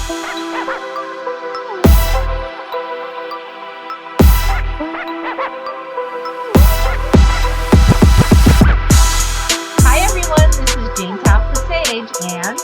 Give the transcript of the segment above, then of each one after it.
Hi everyone, this is JaneTaff the Sage and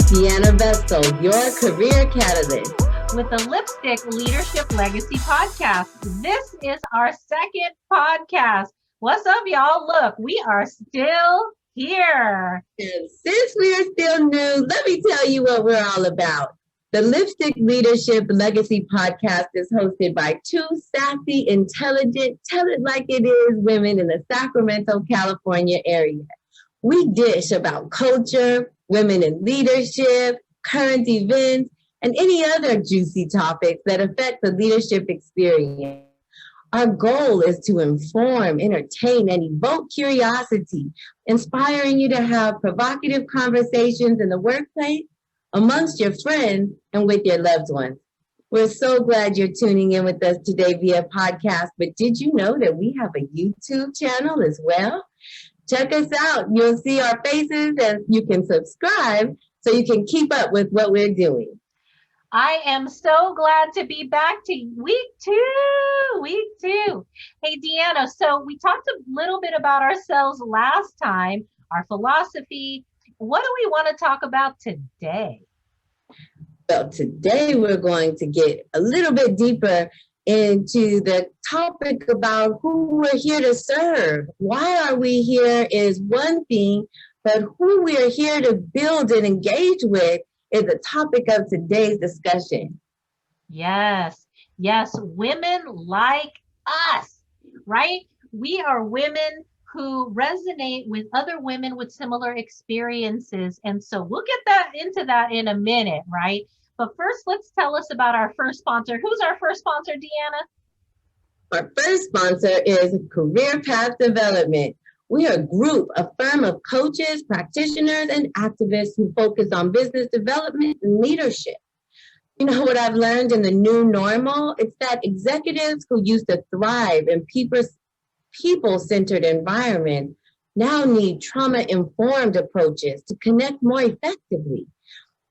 Deanna Vestal, your career catalyst. with the Lipstick Leadership Legacy Podcast. This is our second podcast. What's up, y'all? Look, we are still here. And since we are still new, let me tell you what we're all about. The Lipstick Leadership Legacy Podcast is hosted by two sassy, intelligent, tell it like it is women in the Sacramento, California area. We dish about culture, women in leadership, current events, and any other juicy topics that affect the leadership experience. Our goal is to inform, entertain, and evoke curiosity, inspiring you to have provocative conversations in the workplace, amongst your friends, and with your loved ones. We're so glad you're tuning in with us today via podcast, but did you know that we have a YouTube channel as well? Check us out. You'll see our faces and you can subscribe so you can keep up with what we're doing. I am so glad to be back to week two. Hey, Deanna, so we talked a little bit about ourselves last time, our philosophy. What do we want to talk about today? Well, today we're going to get a little bit deeper into the topic about who we're here to serve. Why are we here is one thing, but who we are here to build and engage with is the topic of today's discussion. Yes, women like us, right? We are women who resonate with other women with similar experiences. And so we'll get into that in a minute, right? But first, let's tell us about our first sponsor. Who's our first sponsor, Deanna? Our first sponsor is Career Path Development. We are a firm of coaches, practitioners, and activists who focus on business development and leadership. You know what I've learned in the new normal? It's that executives who used to thrive in people-centered environments now need trauma-informed approaches to connect more effectively.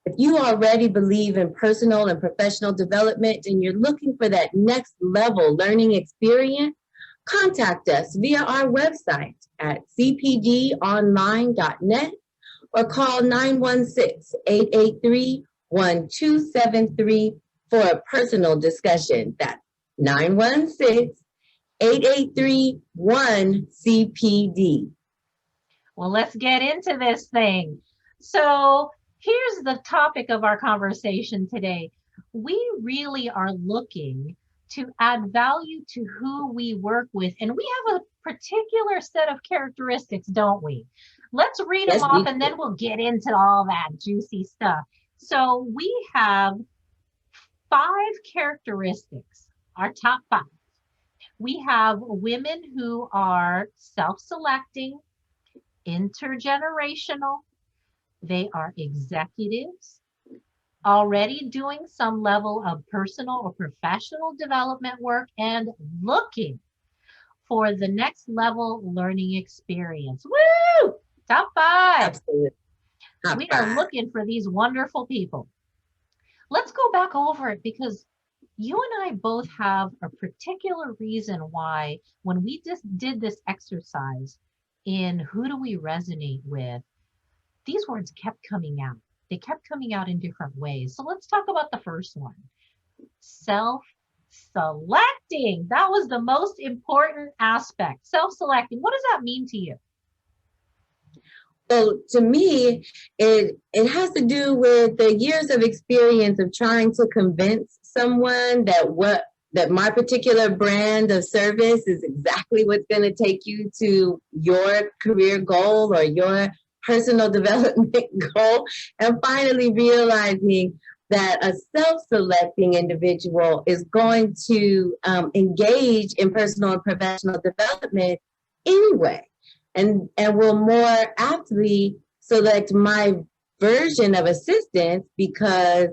If you already believe in personal and professional development and you're looking for that next level learning experience, contact us via our website at cpdonline.net or call 916-883-1273 for a personal discussion. That's 916-883-1CPD. Well, let's get into this thing. So here's the topic of our conversation today. We really are looking to add value to who we work with. And we have a particular set of characteristics, don't we? Let's read them off and then we'll get into all that juicy stuff. So we have 5 characteristics, our top 5. We have women who are self-selecting, intergenerational, they are executives, already doing some level of personal or professional development work, and looking for the next level learning experience. Woo! Top 5. Absolutely. We are looking for these wonderful people. Let's go back over it because you and I both have a particular reason why when we just did this exercise in who do we resonate with, these words kept coming out. They kept coming out in different ways. So let's talk about the first one. Self-selecting. That was the most important aspect. Self-selecting. What does that mean to you? So to me, it has to do with the years of experience of trying to convince someone that my particular brand of service is exactly what's going to take you to your career goal or your personal development goal, and finally realizing that a self-selecting individual is going to engage in personal and professional development anyway, and will more aptly select my version of assistance because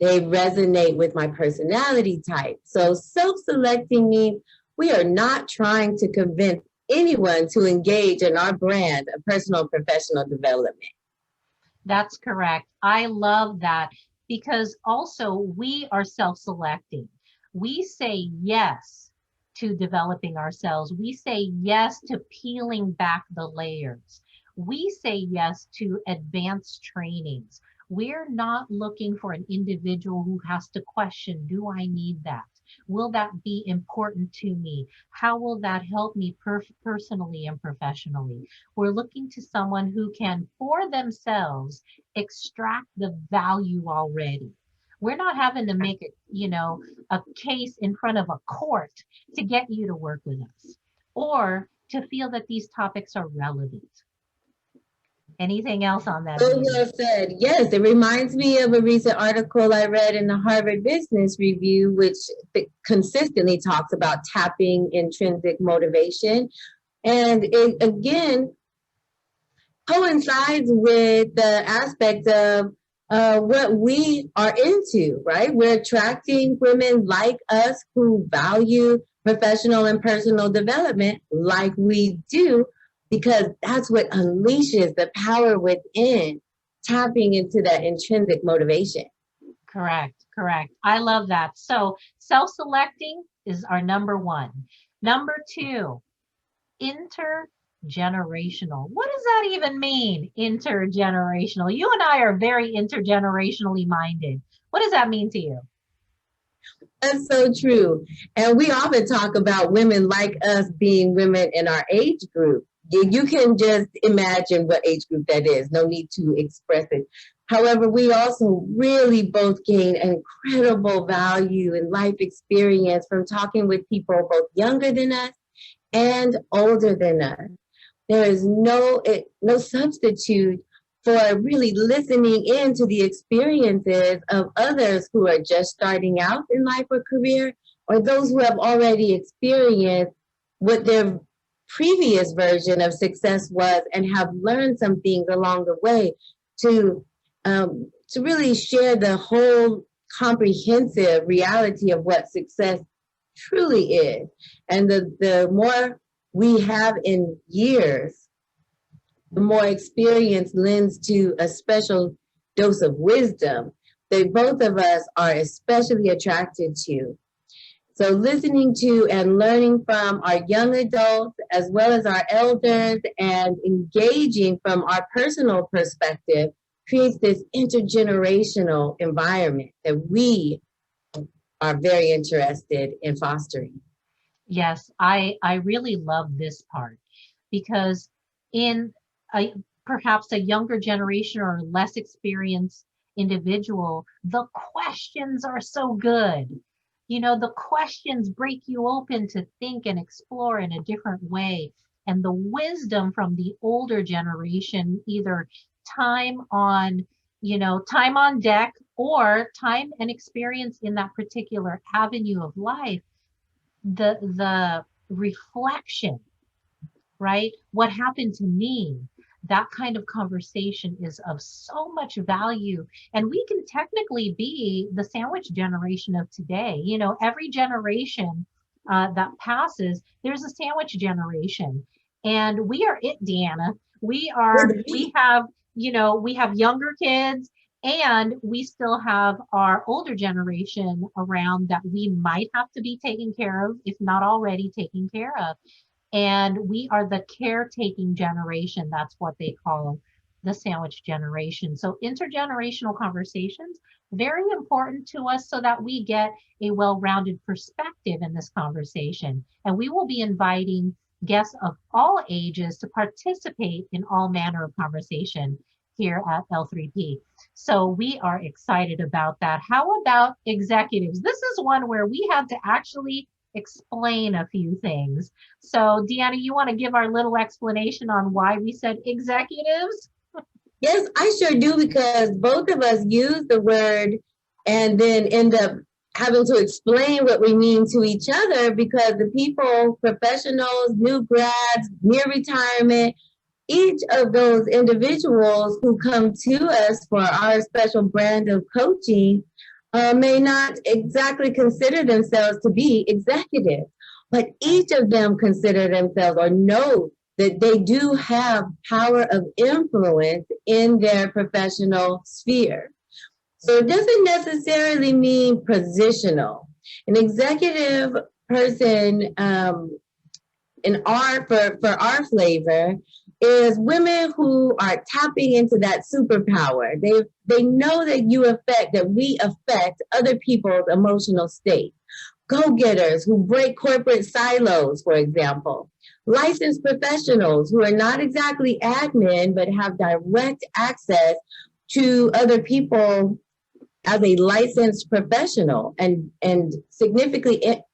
they resonate with my personality type. So self-selecting means we are not trying to convince anyone to engage in our brand of personal and professional development. That's correct. I love that. because also we are self-selecting. We say yes to developing ourselves. We say yes to peeling back the layers. We say yes to advanced trainings. We're not looking for an individual who has to question, do I need that? Will that be important to me? How will that help me personally and professionally? We're looking to someone who can, for themselves, extract the value already. We're not having to make it, a case in front of a court to get you to work with us or to feel that these topics are relevant. Anything else on that? So well said. Yes, it reminds me of a recent article I read in the Harvard Business Review, which consistently talks about tapping intrinsic motivation. And it again coincides with the aspect of what we are into, right? We're attracting women like us who value professional and personal development like we do, because that's what unleashes the power within, tapping into that intrinsic motivation. Correct, correct. I love that. So self-selecting is our number one. Number two, intergenerational. What does that even mean, intergenerational? You and I are very intergenerationally minded. What does that mean to you? That's so true. And we often talk about women like us being women in our age group. You can just imagine what age group that is. No need to express it. However, we also really both gain incredible value and life experience from talking with people both younger than us and older than us. There is no substitute for really listening in to the experiences of others who are just starting out in life or career, or those who have already experienced what their previous version of success was and have learned some things along the way to really share the whole comprehensive reality of what success truly is. And the more we have in years, the more experience lends to a special dose of wisdom that both of us are especially attracted to. So listening to and learning from our young adults as well as our elders and engaging from our personal perspective creates this intergenerational environment that we are very interested in fostering. Yes, I really love this part because in perhaps a younger generation or less experienced individual, the questions are so good. The questions break you open to think and explore in a different way. And the wisdom from the older generation, either time on deck or time and experience in that particular avenue of life, the reflection, right? What happened to me? That kind of conversation is of so much value. And we can technically be the sandwich generation of today. Every generation that passes, there's a sandwich generation. And we are it, Deanna. We have younger kids, and we still have our older generation around that we might have to be taken care of, if not already taken care of. And we are the caretaking generation. That's what they call the sandwich generation. So intergenerational conversations, very important to us so that we get a well-rounded perspective in this conversation. And we will be inviting guests of all ages to participate in all manner of conversation here at L3P. So we are excited about that. How about executives? This is one where we have to actually explain a few things. So Deanna, you want to give our little explanation on why we said executives? Yes, I sure do, because both of us use the word and then end up having to explain what we mean to each other, because the people, professionals, new grads, near retirement, each of those individuals who come to us for our special brand of coaching may not exactly consider themselves to be executives, but each of them consider themselves or know that they do have power of influence in their professional sphere. So it doesn't necessarily mean positional. An executive person for our flavor is women who are tapping into that superpower. They know that we affect other people's emotional state. Go-getters who break corporate silos, for example. Licensed professionals who are not exactly admin, but have direct access to other people as a licensed professional and significantly,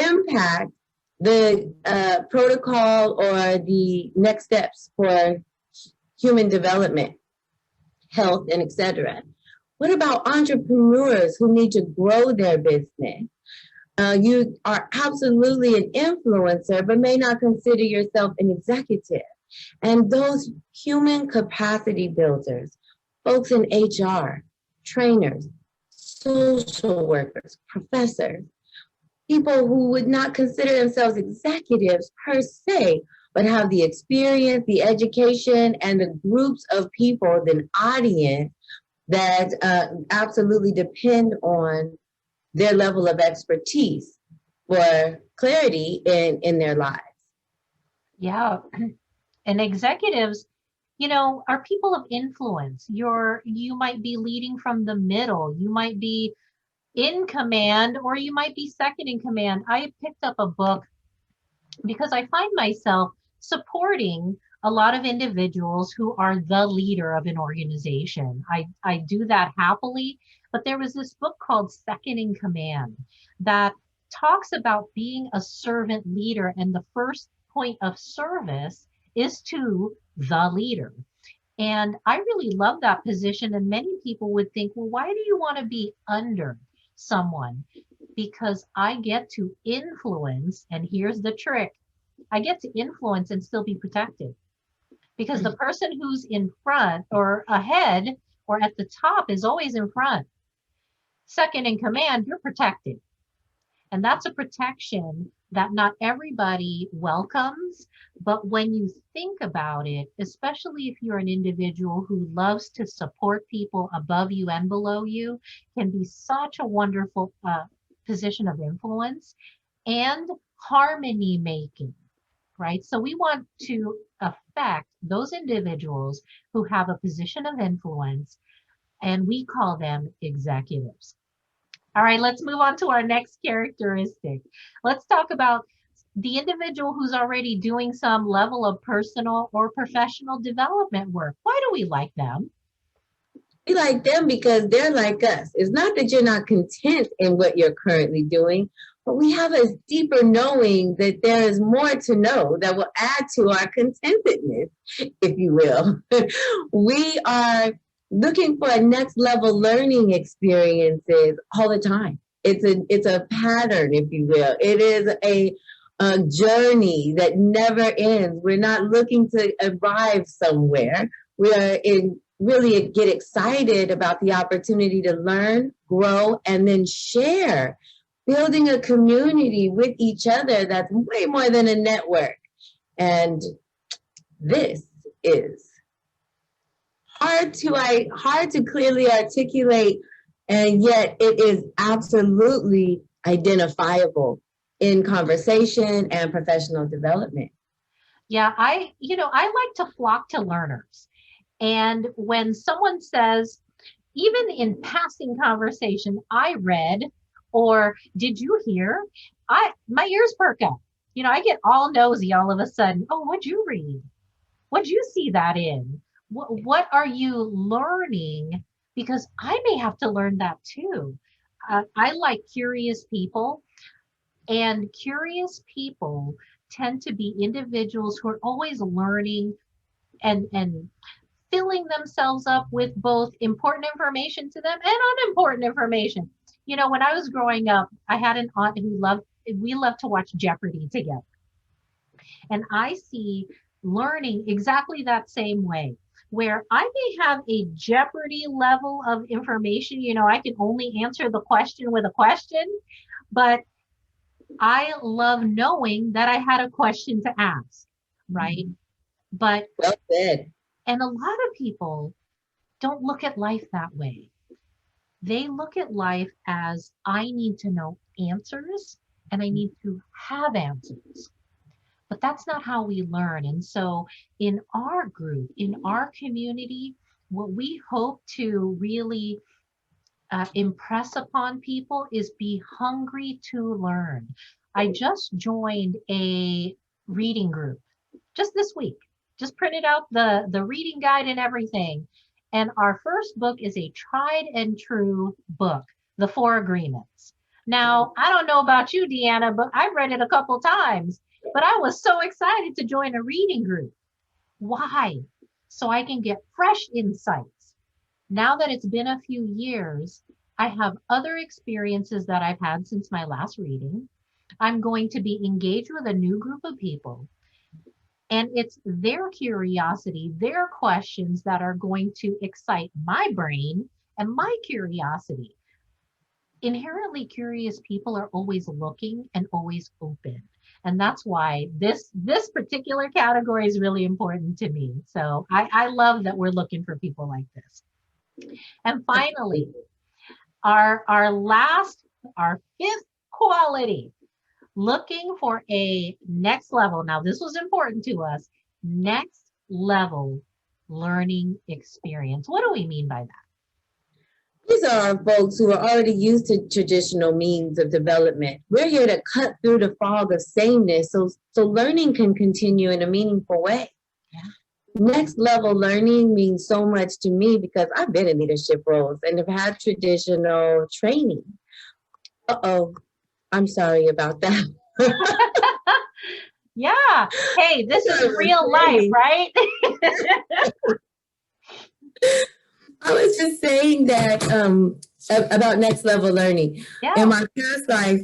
impact the protocol or the next steps for human development, health, and etc. What about entrepreneurs who need to grow their business? You are absolutely an influencer, but may not consider yourself an executive. And those human capacity builders, folks in HR, trainers, social workers, professors, people who would not consider themselves executives per se, but have the experience, the education, and the groups of people, the audience that absolutely depend on their level of expertise for clarity in their lives. Yeah. And executives, are people of influence. You might be leading from the middle. You might be in command, or you might be second in command. I picked up a book because I find myself supporting a lot of individuals who are the leader of an organization. I do that happily, but there was this book called Second in Command that talks about being a servant leader, and the first point of service is to the leader. And I really love that position. And many people would think, well, why do you want to be under someone? Because I get to influence, and here's the trick, I get to influence and still be protected. Because the person who's in front or ahead or at the top is always in front. Second in command, you're protected. And that's a protection that not everybody welcomes. But when you think about it, especially if you're an individual who loves to support people above you and below you, can be such a wonderful position of influence and harmony making, right? So we want to affect those individuals who have a position of influence, and we call them executives. All right, let's move on to our next characteristic. Let's talk about the individual who's already doing some level of personal or professional development work. Why do we like them? We like them because they're like us. It's not that you're not content in what you're currently doing, but we have a deeper knowing that there is more to know that will add to our contentedness, if you will. We are looking for next level learning experiences all the time. It's a pattern, if you will. It is a journey that never ends. We're not looking to arrive somewhere. We are really get excited about the opportunity to learn, grow, and then share, building a community with each other that's way more than a network. And this is hard to clearly articulate, and yet it is absolutely identifiable in conversation and professional development. Yeah, I like to flock to learners. And when someone says, even in passing conversation, I read, or did you hear? My ears perk up. I get all nosy all of a sudden. Oh, what'd you read? What'd you see that in? What are you learning? Because I may have to learn that too. I like curious people, and curious people tend to be individuals who are always learning and filling themselves up with both important information to them and unimportant information. When I was growing up, I had an aunt who we loved to watch Jeopardy together. And I see learning exactly that same way, where I may have a Jeopardy level of information. I can only answer the question with a question, but I love knowing that I had a question to ask, right? But well said. And a lot of people don't look at life that way. They look at life as I need to know answers and I need to have answers. But that's not how we learn. And so in our group, in our community, what we hope to really impress upon people is be hungry to learn. I just joined a reading group just this week, just printed out the reading guide and everything. And our first book is a tried and true book, The Four Agreements. Now, I don't know about you, Deanna, but I've read it a couple times, but I was so excited to join a reading group. Why? So I can get fresh insights. Now that it's been a few years, I have other experiences that I've had since my last reading. I'm going to be engaged with a new group of people. And it's their curiosity, their questions that are going to excite my brain and my curiosity. Inherently curious people are always looking and always open. And that's why this particular category is really important to me. So I love that we're looking for people like this. And finally, our fifth quality, looking for a next level. Now, this was important to us. Next level learning experience. What do we mean by that? These are our folks who are already used to traditional means of development. We're here to cut through the fog of sameness so learning can continue in a meaningful way. Yeah. Next level learning means so much to me because I've been in leadership roles and have had traditional training. I'm sorry about that. Yeah. Hey, this is real life, right? I was just saying that about next level learning. Yeah. In my past life,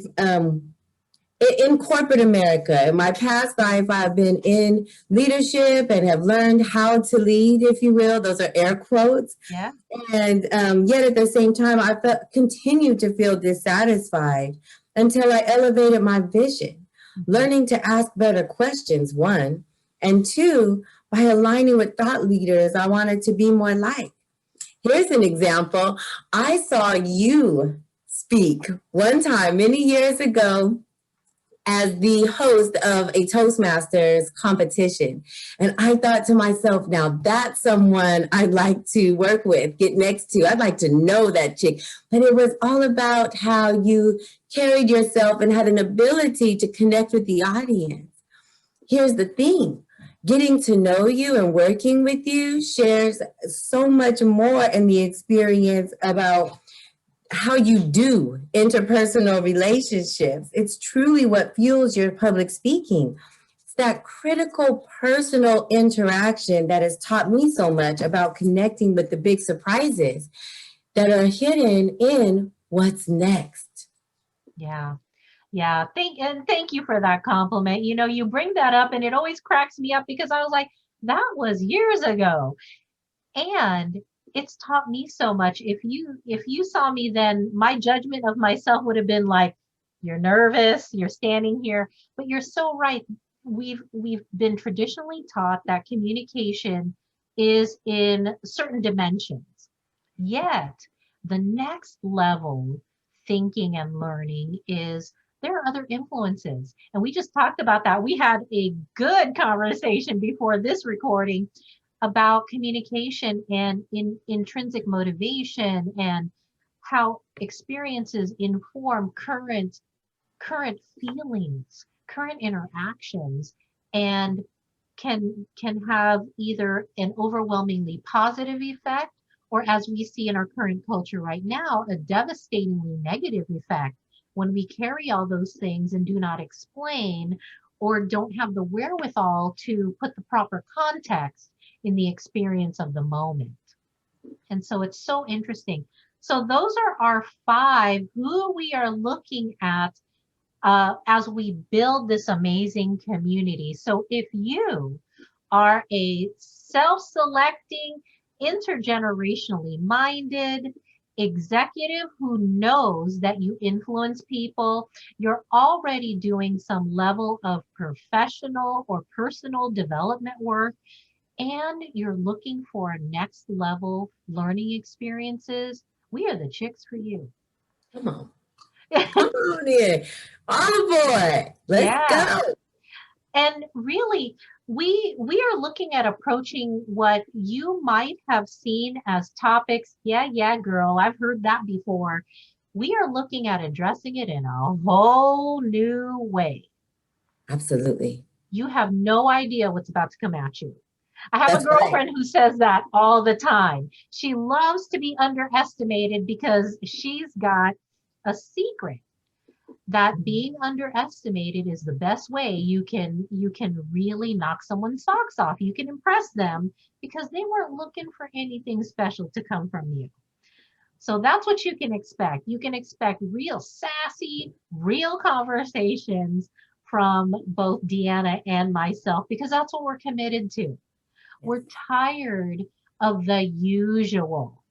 in corporate America, in my past life, I've been in leadership and have learned how to lead, if you will. Those are air quotes. Yeah. And yet at the same time, I continued to feel dissatisfied until I elevated my vision, learning to ask better questions, one, and two, by aligning with thought leaders I wanted to be more like. Here's an example. I saw you speak one time many years ago as the host of a Toastmasters competition. And I thought to myself, now that's someone I'd like to work with, get next to. I'd like to know that chick. But it was all about how you carried yourself and had an ability to connect with the audience. Here's the thing. Getting to know you and working with you shares so much more in the experience about how you do interpersonal relationships. It's truly what fuels your public speaking. It's that critical personal interaction that has taught me so much about connecting with the big surprises that are hidden in what's next. Yeah. Yeah. Thank you for that compliment. You know, you bring that up and it always cracks me up because I was like, that was years ago. And it's taught me so much. If you saw me then, my judgment of myself would have been like, you're nervous, you're standing here, but you're so right. We've been traditionally taught that communication is in certain dimensions. Yet the next level thinking and learning is there are other influences. And we just talked about that. We had a good conversation before this recording about communication and intrinsic motivation and how experiences inform current feelings, current interactions, and can have either an overwhelmingly positive effect or, as we see in our current culture right now, a devastatingly negative effect when we carry all those things and do not explain or don't have the wherewithal to put the proper context in the experience of the moment. And so it's so interesting. So those are our 5 who we are looking at as we build this amazing community. So if you are a self-selecting, intergenerationally minded executive who knows that you influence people, you're already doing some level of professional or personal development work, and you're looking for next level learning experiences, we are the chicks for you. Come on. Come on in. On board. Let's Yeah. go. And really, we are looking at approaching what you might have seen as topics. Yeah, girl, I've heard that before. We are looking at addressing it in a whole new way. Absolutely. You have no idea what's about to come at you. I have a That's right. girlfriend who says that all the time. She loves to be underestimated because she's got a secret that being underestimated is the best way you can really knock someone's socks off. You can impress them because they weren't looking for anything special to come from you. So that's what you can expect. You can expect real sassy, real conversations from both Deanna and myself because that's what we're committed to. We're tired of the usual.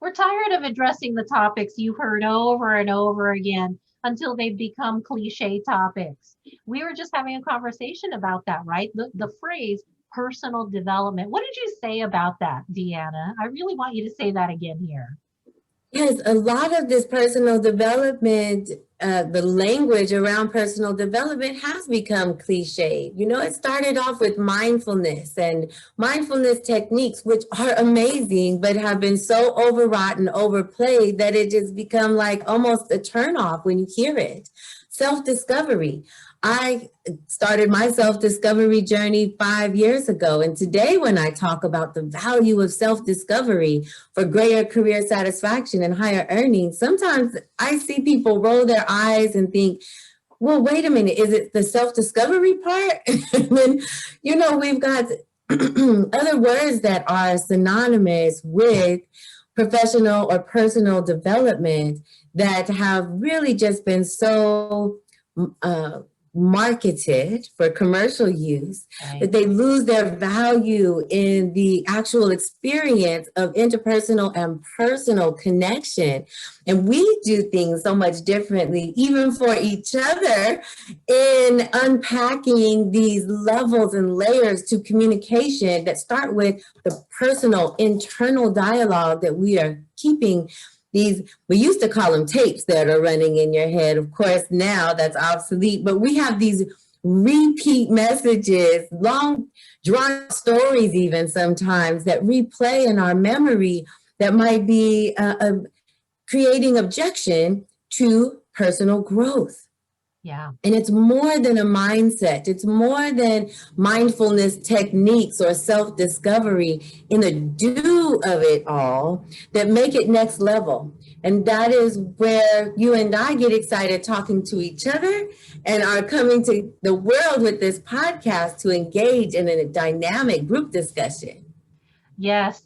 We're tired of addressing the topics you've heard over and over again until they become cliche topics. We were just having a conversation about that, right? The phrase personal development. What did you say about that, Deanna? I really want you to say that again here. Yes, a lot of this personal development, the language around personal development has become cliche. You know, it started off with mindfulness and mindfulness techniques, which are amazing, but have been so overwrought and overplayed that it has become like almost a turnoff when you hear it. Self-discovery. I started my self-discovery journey 5 years ago. And today, when I talk about the value of self-discovery for greater career satisfaction and higher earnings, sometimes I see people roll their eyes and think, well, wait a minute, is it the self-discovery part? And then, you know, we've got other words that are synonymous with professional or personal development that have really just been so marketed for commercial use, that they lose their value in the actual experience of interpersonal and personal connection. And we do things so much differently, even for each other, in unpacking these levels and layers to communication that start with the personal internal dialogue that we are keeping. These, we used to call them tapes that are running in your head. Of course, now that's obsolete, but we have these repeat messages, long drawn stories, even sometimes that replay in our memory that might be creating objection to personal growth. Yeah. And it's more than a mindset. It's more than mindfulness techniques or self-discovery in the do of it all that make it next level. And that is where you and I get excited talking to each other and are coming to the world with this podcast to engage in a dynamic group discussion. Yes.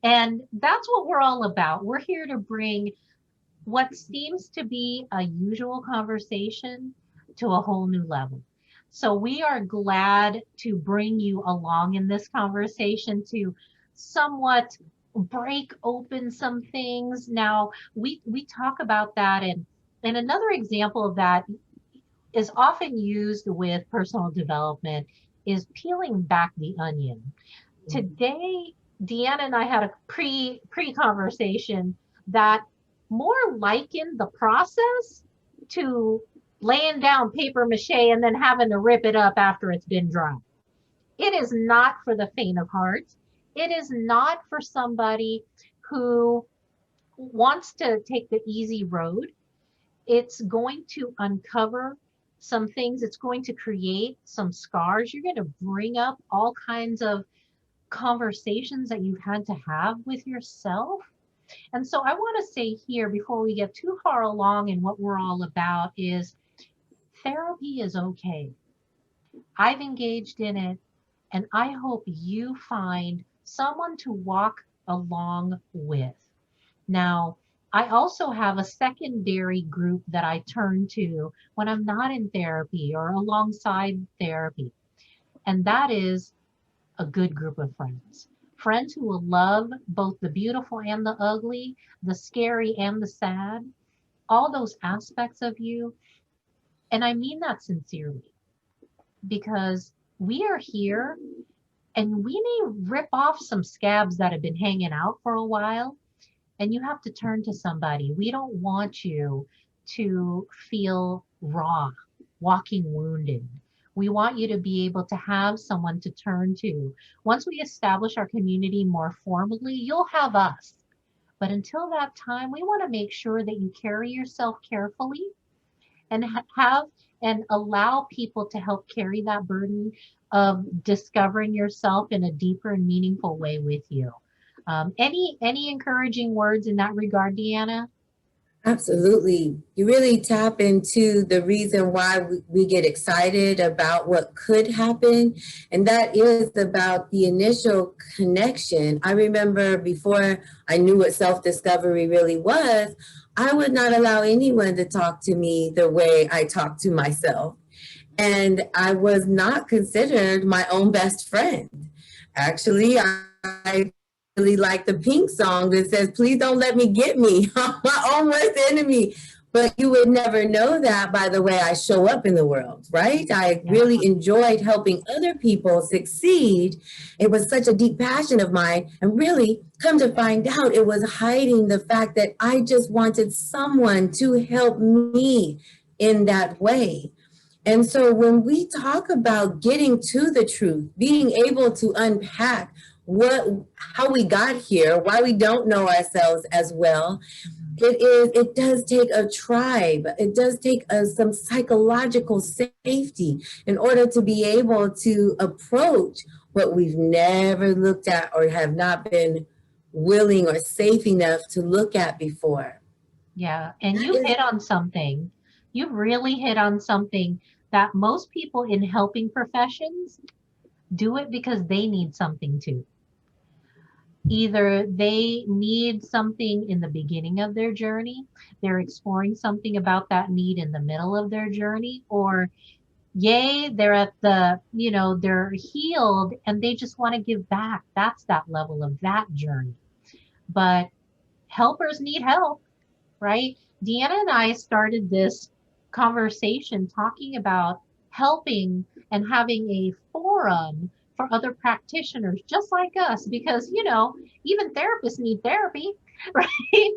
And that's what we're all about. We're here to bring what seems to be a usual conversation to a whole new level. So we are glad to bring you along in this conversation to somewhat break open some things. Now, we talk about that, and another example of that is often used with personal development is peeling back the onion. Today, Deanna and I had a pre conversation that more likened the process to laying down paper mache and then having to rip it up after it's been dry. It is not for the faint of heart. It is not for somebody who wants to take the easy road. It's going to uncover some things. It's going to create some scars. You're going to bring up all kinds of conversations that you've had to have with yourself. And so I want to say here before we get too far along in what we're all about is therapy is okay. I've engaged in it, and I hope you find someone to walk along with. Now, I also have a secondary group that I turn to when I'm not in therapy or alongside therapy, and that is a good group of friends. Friends who will love both the beautiful and the ugly, the scary and the sad, all those aspects of you. And I mean that sincerely because we are here And we may rip off some scabs that have been hanging out for a while, and you have to turn to somebody. We don't want you to feel raw, walking wounded. We want you to be able to have someone to turn to. Once we establish our community more formally, you'll have us. But until that time, we want to make sure that you carry yourself carefully and have and allow people to help carry that burden of discovering yourself in a deeper and meaningful way with you. Any encouraging words in that regard, Deanna? Absolutely. You really tap into the reason why we get excited about what could happen. And that is about the initial connection. I remember before I knew what self-discovery really was, I would not allow anyone to talk to me the way I talk to myself. And I was not considered my own best friend. Actually, I really like the Pink song that says, please don't let me get me. I'm my own worst enemy. But you would never know that by the way I show up in the world, right? I really enjoyed helping other people succeed. It was such a deep passion of mine. And really, come to find out, it was hiding the fact that I just wanted someone to help me in that way. And so when we talk about getting to the truth, being able to unpack how we got here, why we don't know ourselves as well, it does take a tribe. It does take some psychological safety in order to be able to approach what we've never looked at or have not been willing or safe enough to look at before. Yeah, and you hit on something. You really hit on something that most people in helping professions do it because they need something to. Either they need something in the beginning of their journey, they're exploring something about that need in the middle of their journey, or yay, they're at they're healed and they just want to give back. That's that level of that journey. But helpers need help, right? Deanna and I started this conversation talking about helping and having a forum for other practitioners just like us, because, even therapists need therapy, right?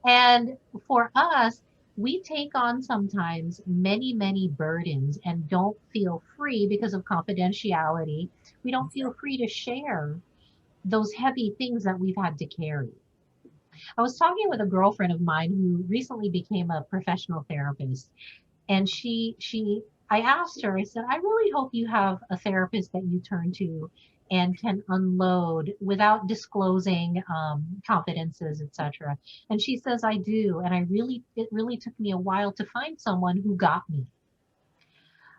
And for us, we take on sometimes many, many burdens and don't feel free because of confidentiality. We don't feel free to share those heavy things that we've had to carry. I was talking with a girlfriend of mine who recently became a professional therapist, and I asked her, I said, I really hope you have a therapist that you turn to and can unload without disclosing confidences, etc. And she says, I do. And it really took me a while to find someone who got me.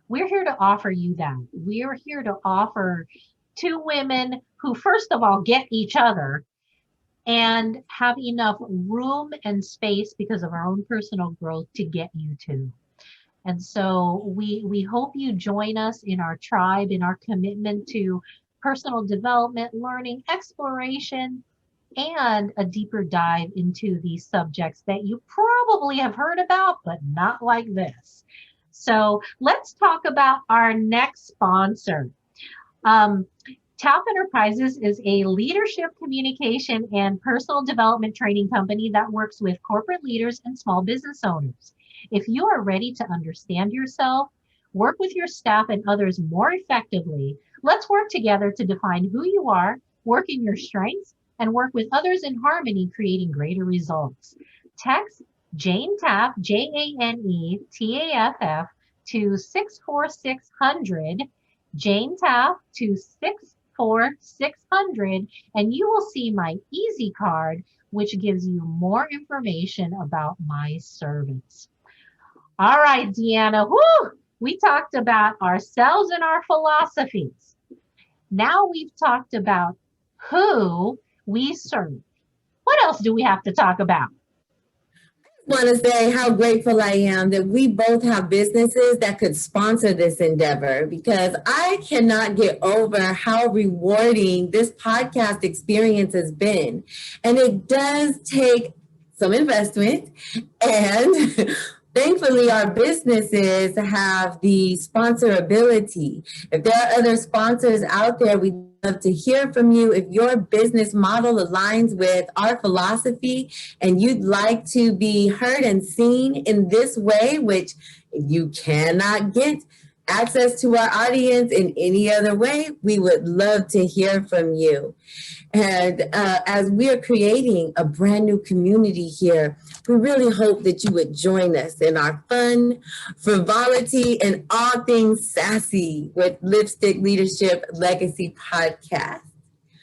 We're here to offer you that. We're here to offer two women who, first of all, get each other and have enough room and space because of our own personal growth to get you to. And so we hope you join us in our tribe, in our commitment to personal development, learning, exploration, and a deeper dive into these subjects that you probably have heard about, but not like this. So let's talk about our next sponsor. Taff Enterprises is a leadership communication and personal development training company that works with corporate leaders and small business owners. If you are ready to understand yourself, work with your staff and others more effectively, let's work together to define who you are, work in your strengths, and work with others in harmony, creating greater results. Text JaneTaff, JaneTaff, to 64600, JaneTaff to 64600, and you will see my easy card, which gives you more information about my service. All right, Deanna, we talked about ourselves and our philosophies. Now we've talked about who we serve. What else do we have to talk about? I want to say how grateful I am that we both have businesses that could sponsor this endeavor, because I cannot get over how rewarding this podcast experience has been. And it does take some investment, and thankfully, our businesses have the sponsorability. If there are other sponsors out there, we to hear from you. If your business model aligns with our philosophy and you'd like to be heard and seen in this way, which you cannot get access to our audience in any other way, we would love to hear from you. And as we are creating a brand new community here, we really hope that you would join us in our fun, frivolity, and all things sassy with Lipstick Leadership Legacy Podcast.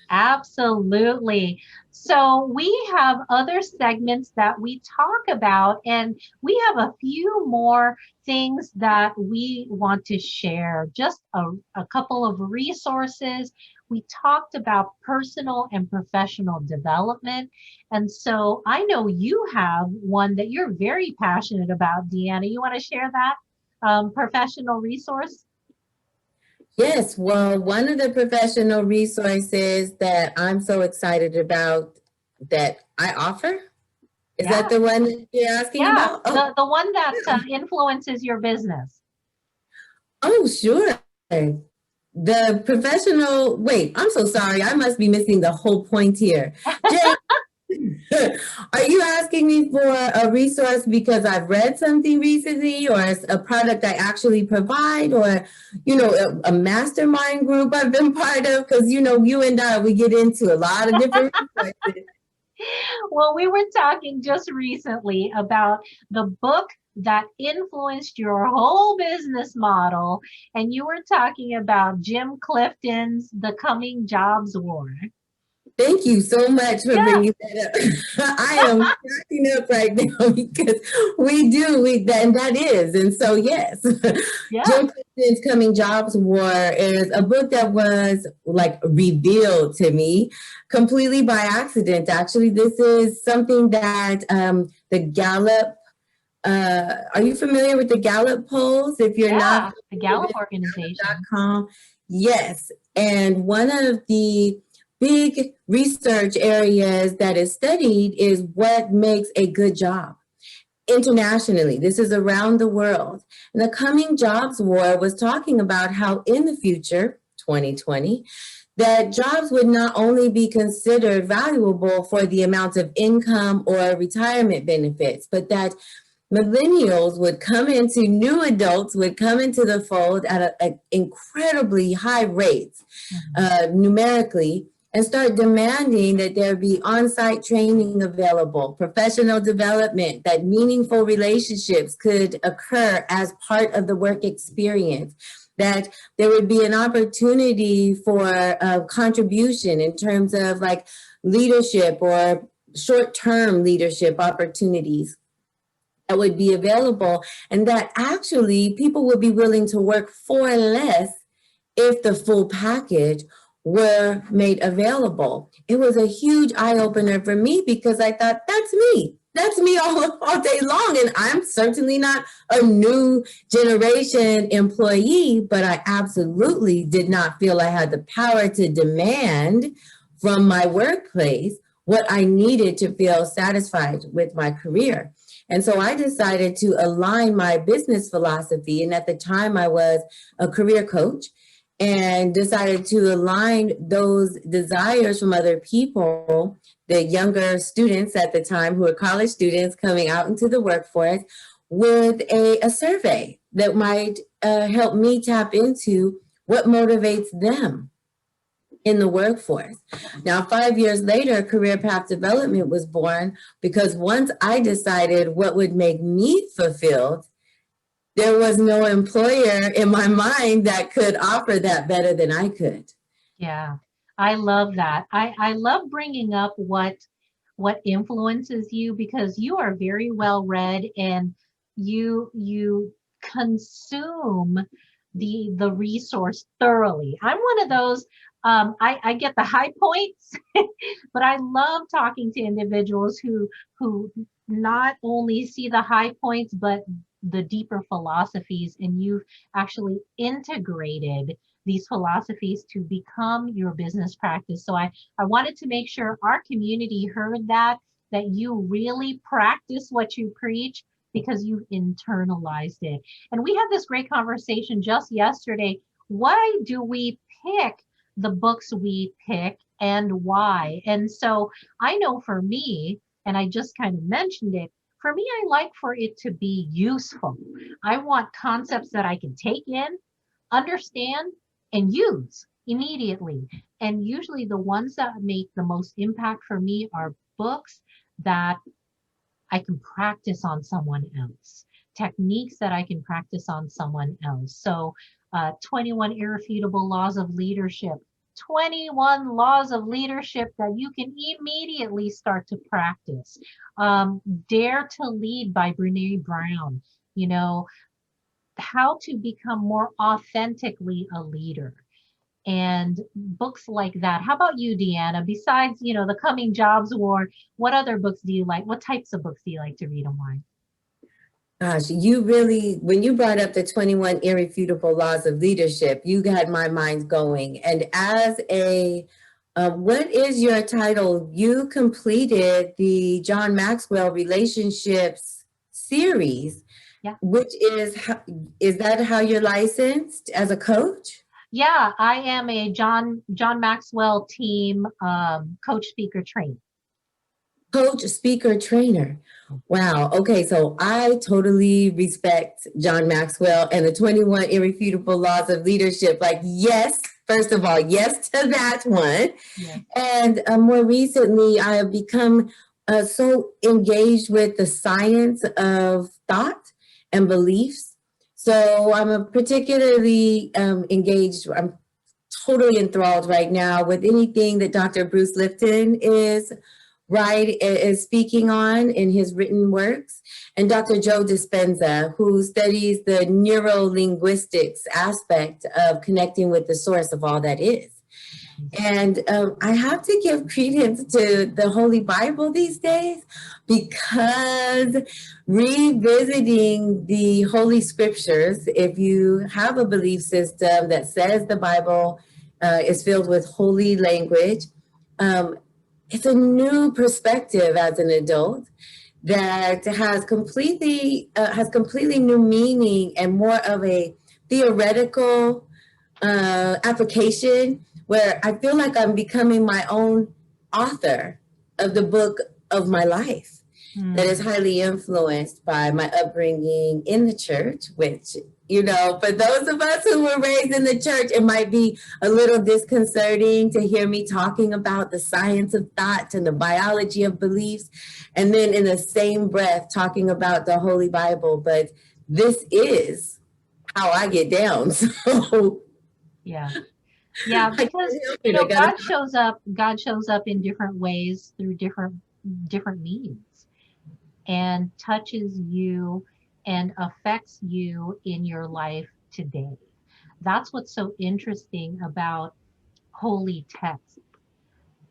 Absolutely. So we have other segments that we talk about, and we have a few more things that we want to share. Just a couple of resources. We talked about personal and professional development. And so I know you have one that you're very passionate about, Deanna. You want to share that professional resource? Yes, well, one of the professional resources that I'm so excited about that I offer, is that the one that you're asking about? Oh. The one that influences your business. Oh, sure. The professional, wait, I'm so sorry. I must be missing the whole point here. Jane, are you asking me for a resource because I've read something recently, or it's a product I actually provide, or, a mastermind group I've been part of? Because, you and I, we get into a lot of different resources. Well, we were talking just recently about the book that influenced your whole business model, and you were talking about Jim Clifton's The Coming Jobs War. Thank you so much for bringing that up. I am cracking up right now because that is. And so, yes, Jim Clifton's Coming Jobs War is a book that was revealed to me completely by accident. Actually, this is something that the Gallup, are you familiar with the Gallup polls? If you're not, the Gallup organization. Yes. And one of the big research areas that is studied is what makes a good job internationally. This is around the world. And the Coming Jobs War was talking about how in the future, 2020, that jobs would not only be considered valuable for the amount of income or retirement benefits, but that millennials would come into, new adults would come into the fold at an incredibly high rates, numerically, and start demanding that there be on-site training available, professional development, that meaningful relationships could occur as part of the work experience, that there would be an opportunity for contribution in terms of leadership or short-term leadership opportunities that would be available, and that actually people would be willing to work for less if the full package were made available. It was a huge eye-opener for me because I thought, that's me. That's me all day long. And I'm certainly not a new generation employee, but I absolutely did not feel I had the power to demand from my workplace what I needed to feel satisfied with my career. And so I decided to align my business philosophy. And at the time I was a career coach, and decided to align those desires from other people, the younger students at the time who were college students coming out into the workforce, with a survey that might help me tap into what motivates them in the workforce. Now, 5 years later, Career Path Development was born because once I decided what would make me fulfilled, there was no employer in my mind that could offer that better than I could. Yeah, I love that. I love bringing up what influences you, because you are very well read and you consume the resource thoroughly. I'm one of those, I get the high points, but I love talking to individuals who not only see the high points, but the deeper philosophies, and you've actually integrated these philosophies to become your business practice. So I wanted to make sure our community heard that you really practice what you preach because you've internalized it. And we had this great conversation just yesterday. Why do we pick the books we pick and why. And so I know for me, and I just kind of mentioned it, for me, I like for it to be useful. I want concepts that I can take in, understand, and use immediately. And usually the ones that make the most impact for me are books that I can practice on someone else, techniques that I can practice on someone else. So, 21 Irrefutable Laws of Leadership, 21 laws of leadership that you can immediately start to practice. Dare to Lead by Brene Brown, you know, how to become more authentically a leader and books like that. How about you, Deanna? Besides, the Coming Jobs War, what other books do you like? What types of books do you like to read and why? Gosh, you really, when you brought up the 21 Irrefutable Laws of Leadership, you got my mind going. And as what is your title? You completed the John Maxwell Relationships series, Yeah. which is that how you're licensed as a coach? Yeah, I am a John Maxwell team coach, speaker, trainer. Coach, speaker, trainer. Wow. Okay. So I totally respect John Maxwell and the 21 Irrefutable Laws of Leadership. Like, yes, first of all, yes to that one. Yeah. And more recently, I have become so engaged with the science of thought and beliefs. So I'm a particularly engaged. I'm totally enthralled right now with anything that Dr. Bruce Lipton is speaking on in his written works, and Dr. Joe Dispenza, who studies the neuro-linguistics aspect of connecting with the source of all that is. And I have to give credence to the Holy Bible these days, because revisiting the Holy Scriptures, if you have a belief system that says the Bible is filled with holy language, it's a new perspective as an adult that has completely new meaning and more of a theoretical application, where I feel like I'm becoming my own author of the book of my life. That is highly influenced by my upbringing in the church, which, for those of us who were raised in the church, it might be a little disconcerting to hear me talking about the science of thought and the biology of beliefs, and then in the same breath talking about the Holy Bible. But this is how I get down. So Yeah. Yeah, because God shows up in different ways through different means and touches you and affects you in your life today. That's what's so interesting about holy text,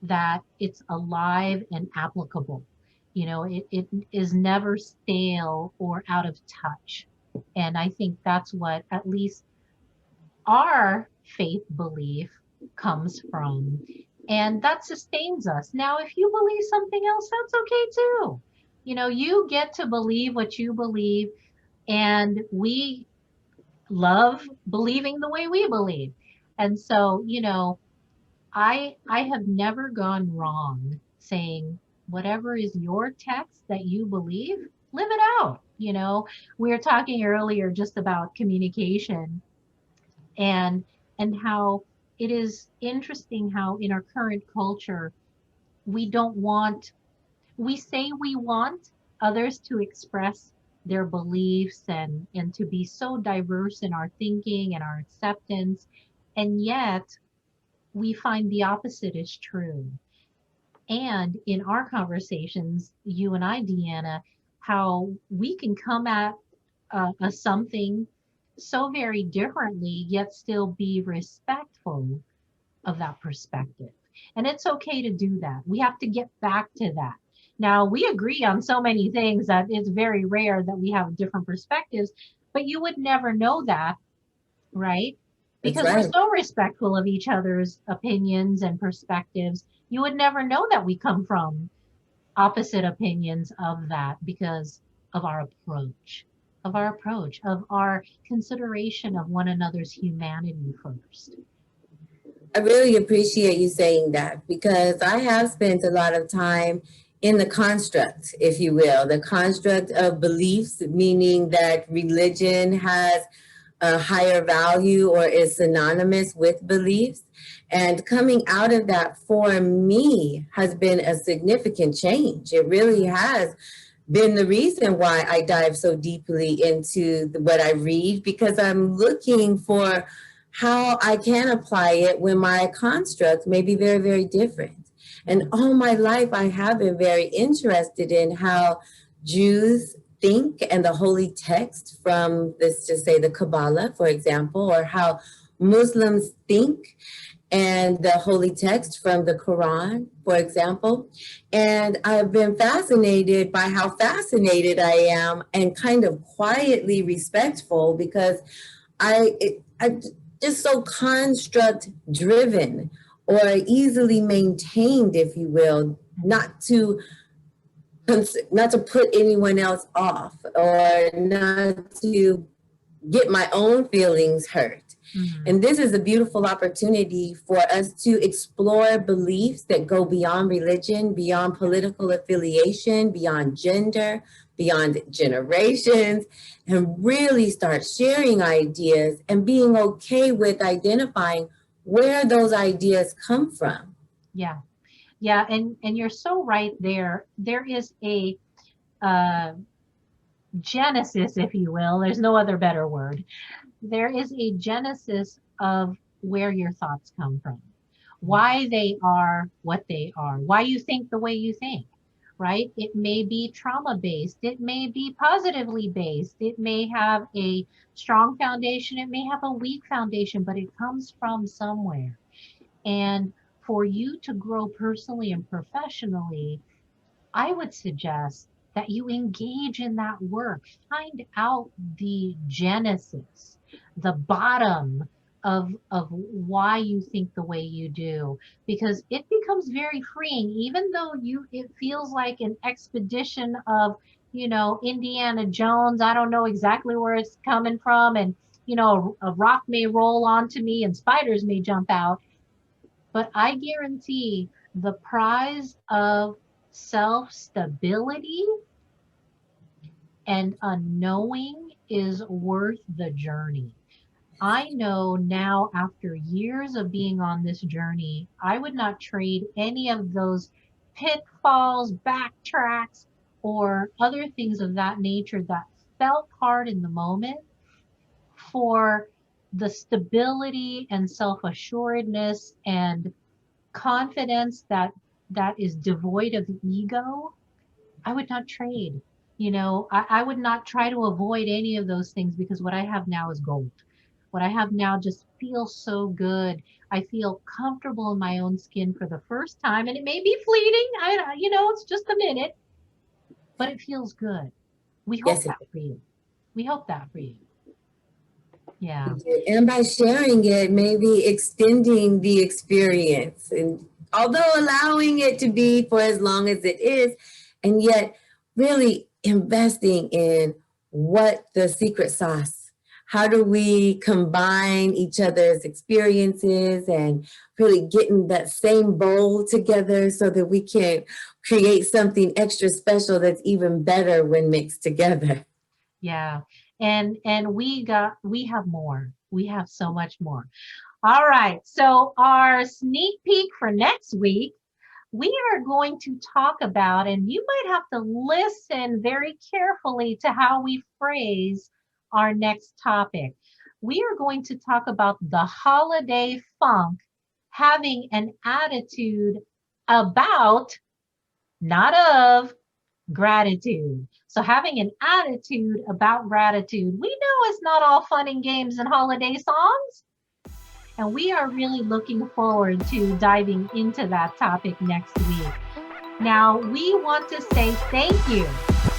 that it's alive and applicable. It is never stale or out of touch. And I think that's what at least our faith belief comes from, and that sustains us. Now, if you believe something else, that's okay too. You get to believe what you believe, and we love believing the way we believe. And so, I have never gone wrong saying, whatever is your text that you believe, live it out. We were talking earlier just about communication, and how it is interesting how in our current culture we don't want we say we want others to express their beliefs and to be so diverse in our thinking and our acceptance, and yet we find the opposite is true. And in our conversations, you and I, Deanna, how we can come at a something so very differently, yet still be respectful of that perspective. And it's okay to do that. We have to get back to that. Now, we agree on so many things that it's very rare that we have different perspectives, but you would never know that, right? Because we're so respectful of each other's opinions and perspectives. You would never know that we come from opposite opinions of that because of our approach, of our consideration of one another's humanity first. I really appreciate you saying that, because I have spent a lot of time in the construct, if you will, the construct of beliefs, meaning that religion has a higher value or is synonymous with beliefs. And coming out of that for me has been a significant change. It really has been the reason why I dive so deeply into what I read, because I'm looking for how I can apply it when my construct may be very, very different. And all my life, I have been very interested in how Jews think and the holy text from, let's just say, the Kabbalah, for example, or how Muslims think and the holy text from the Quran, for example. And I've been fascinated by how fascinated I am and kind of quietly respectful, because I'm just so construct driven or easily maintained, if you will, not to put anyone else off or not to get my own feelings hurt. Mm-hmm. And this is a beautiful opportunity for us to explore beliefs that go beyond religion, beyond political affiliation, beyond gender, beyond generations, and really start sharing ideas and being okay with identifying where those ideas come from. Yeah. Yeah. And you're so right there. There is a genesis, if you will. There's no other better word. There is a genesis of where your thoughts come from, why they are what they are, why you think the way you think, right? It may be trauma-based. It may be positively based. It may have a strong foundation. It may have a weak foundation, but it comes from somewhere. And for you to grow personally and professionally, I would suggest that you engage in that work. Find out the genesis, the bottom of why you think the way you do, because it becomes very freeing, even though it feels like an expedition of, Indiana Jones. I don't know exactly where it's coming from, and a rock may roll onto me and spiders may jump out, but I guarantee the prize of self-stability and unknowing is worth the journey. I know now, after years of being on this journey, I would not trade any of those pitfalls, backtracks, or other things of that nature that felt hard in the moment for the stability and self-assuredness and confidence that is devoid of ego. I would not trade. I would not try to avoid any of those things, because what I have now is gold. What I have now just feels so good. I feel comfortable in my own skin for the first time, and it may be fleeting. It's just a minute, but it feels good. We hope that for you. We hope that for you. Yeah. And by sharing it, maybe extending the experience, and although allowing it to be for as long as it is, and yet really investing in what the secret sauce. How do we combine each other's experiences and really get in that same bowl together so that we can create something extra special that's even better when mixed together? Yeah. And we have more. We have so much more. All right. So our sneak peek for next week, we are going to talk about, and you might have to listen very carefully to how we phrase our next topic. We are going to talk about the holiday funk, having an attitude about, not of, gratitude. So having an attitude about gratitude. We know it's not all fun and games and holiday songs. And we are really looking forward to diving into that topic next week. Now, we want to say thank you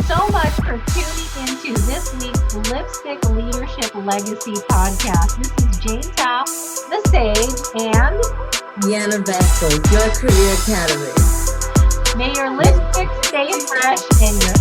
so much for tuning into this week's Lipstick Leadership Legacy podcast. This is JaneTaff, the Sage, and Deanna Vestal, your career catalyst. May your lipstick stay fresh and your